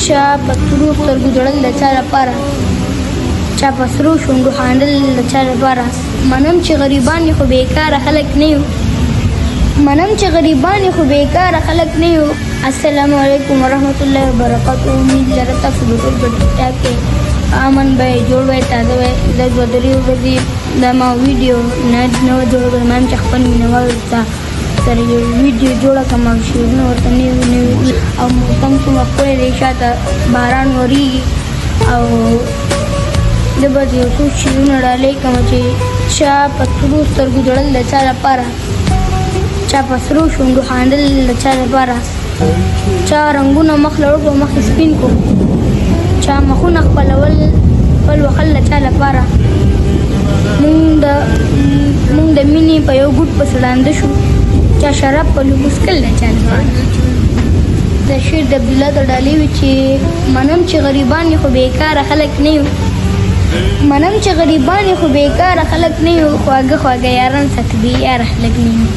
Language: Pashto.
چا په سرو سترګو ژړل د چا لپاره چا په سرو شونډو خاندل د چا لپاره منم چې غریبان یې خو بېکاره خلک نه یو السلام علیکم ورحمت الله وبرکاتہ امید لرم تاسو به ټول په ټیک ټاک کې امن به جوړ وای تازه وای د دوه درې ورځې دا ما ویډیو نه جوړ کړم هم چې خپل مینوال ته سره یو ویډیو جوړه کړم او شعرونه ورته نوي او موسم کومه ښکلی دی شاته باران ورېږي او زه به یو څو شعرونه ډالۍ کړم چې چا په سرو سترګو ژړل د چا لپاره چا په سرو شونډو خاندل د چا لپاره چا رنګونه مخ لړ کړو مخ سپین کړو چا مخونه خپلول خپل وخل د چا لپاره مونږ د مینې په یو ګوټ پسې ړانده شو چا شراب په لوګو څښل د چا لپاره د شعر د عبدالله د ډالۍ وي چې منم چې غریبان یې خو بېکاره خلک نه یو خواږه یاران ساتي بې یاره خلک نه یو